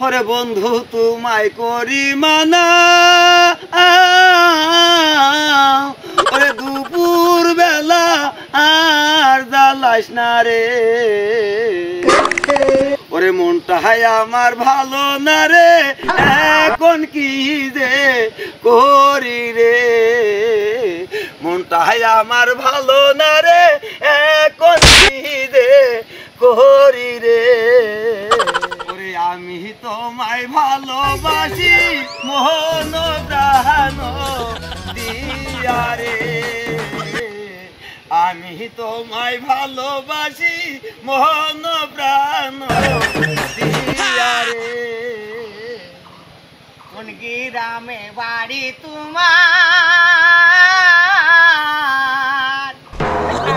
ওরে বন্ধু তোমায় করি মানা, ওরে দুপুর বেলা আর জ্বালাস না রে, ওরে মনটাই আমার ভালো না রে, এখন কি যে করি রে, মনটাই আমার ভালো না রে, এখন কি যে করি রে, আমি তোমায় ভালোবাসি মোহন প্রাণ দিয়া রে, আমি তোমায় ভালোবাসি মোহন প্রাণ দিয়া রে। কোন গ্রামে বাড়ি তোমার,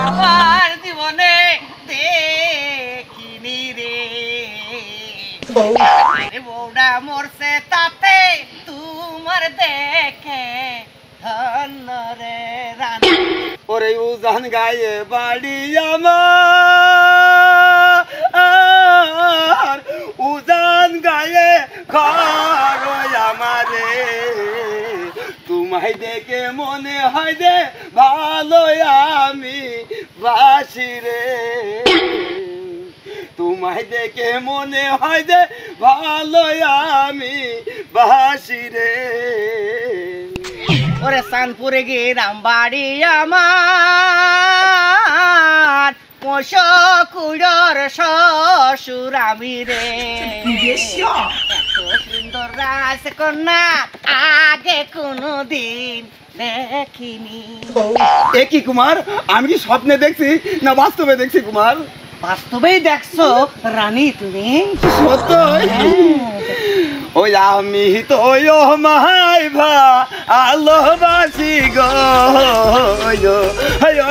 আমার জীবনে দেখিনি রে, বউটা মরছে তাতে তোমার দেখে ধন্য রে রানী। ওরে উজান গায়ে বাড়ি আমার, উজান গায়ে ঘর আমারে, তোমায় দেখে মনে হয় যে ভালো আমি বাসি রে, তোমায় দেখে মনে হয় যে ভালো আমি বাসি রে। ওরে সানপুরে গেলাম বাড়ি আমার, কুড়োর শ্বশুর আমি রে, এত সুন্দর রাজকন্যা আগে কোনোদিন দেখিনি। এ কি কুমার, আমি কি স্বপ্নে দেখছি না বাস্তবে দেখছি কুমার? বাস্তবেই দেখছো রানী তুমি? সত্য? ওই আমি তো মাই ভালোবাসি গো,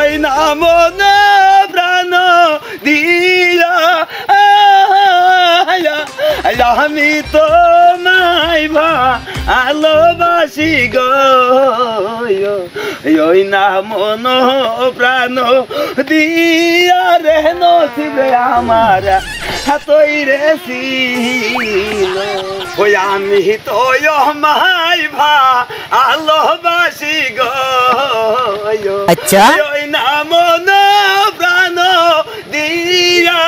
ওই নাম প্রাণ দিয়া, আমি তো মাই ভালোবাসি গো, ওই নাম প্রাণ দিয়া রে, নসিবে আমার হাতই রে ছিল, ওই আমি তো মাই ভালোবাসি গো, আচ্ছা ওই নাম প্রাণ দিয়া,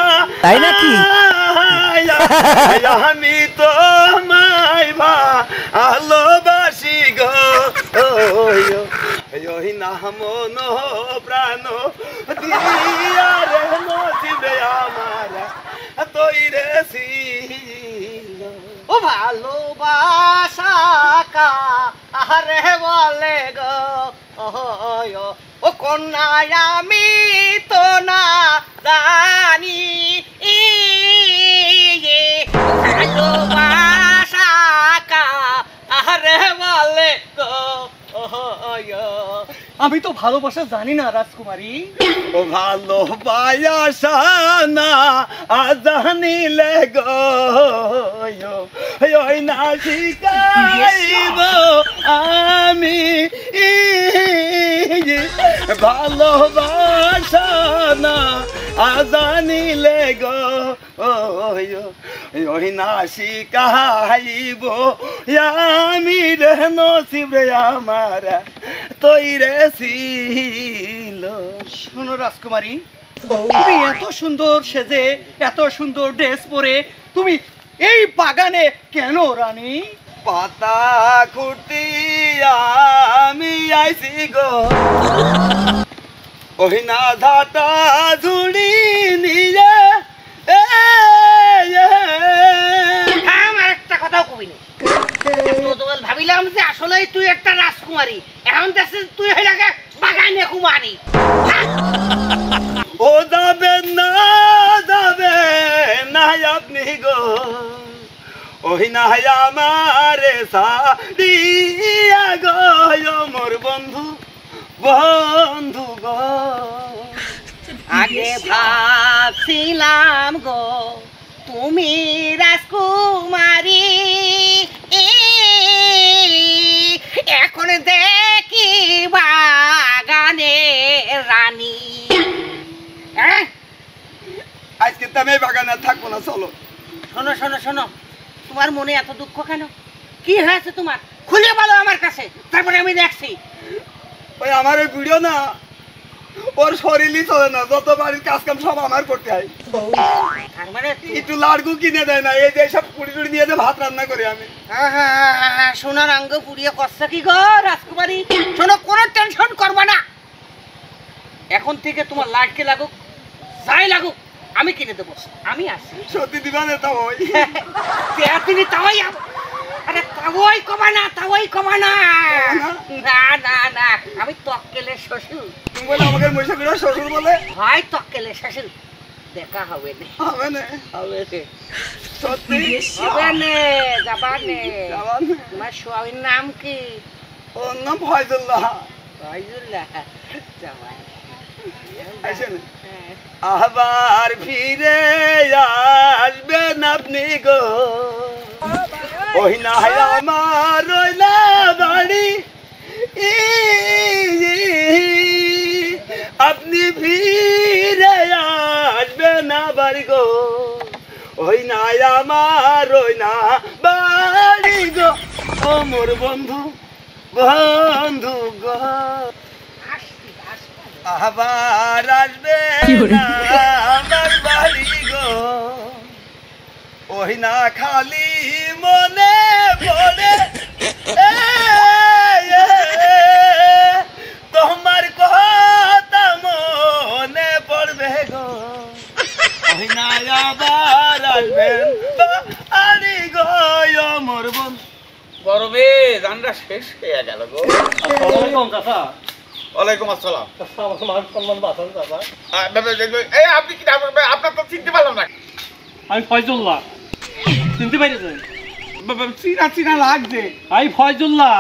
তাই নাকি? আমি তো মাই ভালোবাসি গো, ওই নাম প্রাণ দিয়া রে, নসিবে আমার তৈরে ছিল। ও ভালোবাসা কারে বলে গো, ও কন্যা আমি তো না জানি, ভালোবাসা কারে বলে গো, আমি তো ভালোবাসা জানি না রাজকুমারী। ও ভালোবাসা না জানিলে গো, ওই না শিখাইব আমি, ভালোবাসা না জানিলে গো, ওই না শিখাইব আমি রে, নসিবে আমার তৈরে ছিল। শোনো রাজকুমারী, তুমি এত সুন্দর সেজে, এত সুন্দর ড্রেস পরে তুমি এই বাগানে কেন রানী? পাতা খুঁটি আমি আইছি গো, ওই না ঝাঁটা ঝুড়ি নিয়ে, আমার একটা কথাও কবি না, ভাবিলাম যে আসলে তুই একটা রাজকুমারী, এখন দেখছিস তুই হয়ে গেছে বাগানে কুমারী। ও যাবেন না, যাবেন না আপনি গো, ওই না আমারে সারিয়া গো, মোর বন্ধু বন্ধু গো, আগে ভাবছিলাম গো তুমি রাজকুমারী, আমি এই বাগানে আর থাকবো না, চলো। শোনো শোনো শোনো, তোমার মনে এত দুঃখ কেন? কি হয়েছে তোমার? খুলে বলো আমার কাছে, তারপরে আমি দেখছি। ওই আমার ওই ভিডিও না, ওর শরীরই চলে না, যত বাড়ির কাজ কাম সব আমার করতে হয়। তার মানে একটু লাড়ু কিনে দেয় না, এই যে সব পুরি টুড়ি নিয়ে যে ভাত রান্না করি আমি। সোনার আঙ্গ পুড়িয়ে কষছে কি গো রাজকুমারী? শোনো, কোনো টেনশন করবে না, এখন থেকে তোমার লাটকে লাগুক, যাই লাগুক, আমি কিনে দেবো, আমি আসি। সত্যি দিবা না? তা ওই তিনি তাওয়াই আরে তাওয়াই কমা না, তাওয়াই কমা না, না না না, আমি তক্কেলের শ্বশুর। তুমি বলে আমাকে মহিষাগুড়ার শ্বশুর বলে? হয় তক্কেলের শ্বশুর, দেখা হবে না, হবে না? হবে না, সত্যি হবে না, যাবা না। যাবা না? তোমার স্বামীর নাম কি? ওর নাম ফয়জুল্লাহ। ফয়জুল্লাহ, যাবা না। আসেন। হ্যাঁ। আবার ফিরে আসবেন আপনি গো, ওই না আমার ওই না বাড়ি, আপনি ফিরে আসবেন আবার গো, ওই না আমার ওই না বাড়ি গো, ও মোর বন্ধু বন্ধু গো, আসছি, আসছি। আবার আসবে না আমার বাড়ি গো, ওই না খালি মনে পড়ে তোমার কথা মনে পড়বে গো, ওই না আবার আসবেন বাড়ি গো, মোর বন্ধু। গরমে জানটা শেষ হয়ে গেল গো। ওয়ালাইকুম আসসালাম। এই আপনি কি আপনার তো চিনতে পারলাম না। আমি ফয়জুল্লাহ, চিনতে পারিছেন? চিনা চিনা লাগছে। আমি ফয়জুল্লাহ।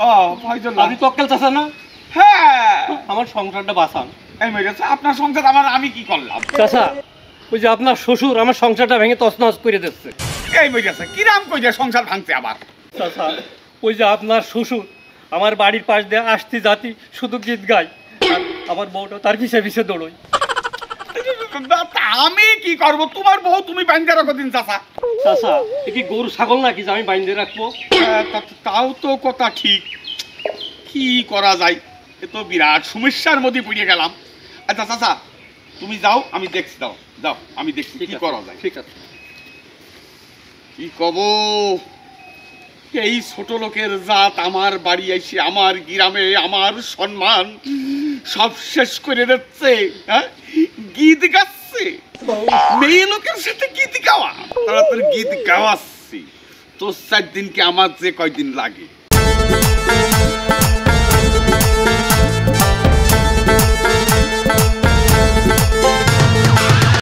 ও ফয়জুল্লাহ, আপনি তক্কেল চাচা না? হ্যাঁ। আমার সংসারটা বাঁচান। এই মেরেছে আপনার সংসার, আমি কি করলাম? চাচা, ওই যে আপনার শ্বশুর আমার সংসারটা ভেঙে তছনছ করে দিচ্ছে। এই মেরেছে কিরাম কই যে সংসার ভাঙছে আবার? চাচা, ওই যে আপনার শ্বশুর আমার বাড়ির পাশ দিয়ে আসতি জাতি শুধু গীত গায়, আর আমার বউটা তার পিছে পিছে দৌড়ই। আমি কি করব? তোমার বউ তুমি বাইন্দা রাখো দিন চাচা। চাচা, এ কি গরু ছাগল নাকি যে আমি বাইন্ধে রাখবো? তাও তো কথা ঠিক, কি করা যায়? এ তো বিরাট সমস্যার মধ্যে পড়ে গেলাম। আচ্ছা চাচা, তুমি যাও, আমি দেখছি। যাও যাও, আমি দেখছি কি করা যায়। ঠিক আছে। কি কব, এই ছোট লোকের জাত আমার বাড়ি এসে আমার গ্রামে আমার সম্মান সব শেষ করে দিচ্ছে। হ্যাঁ, গীত গাচ্ছে, মেয়ে লোকের সাথে গীত গাওয়া, তারা তোর গীত গাওয়াচ্ছি। তোর 4 দিনকে আমার যে কয়দিন লাগে।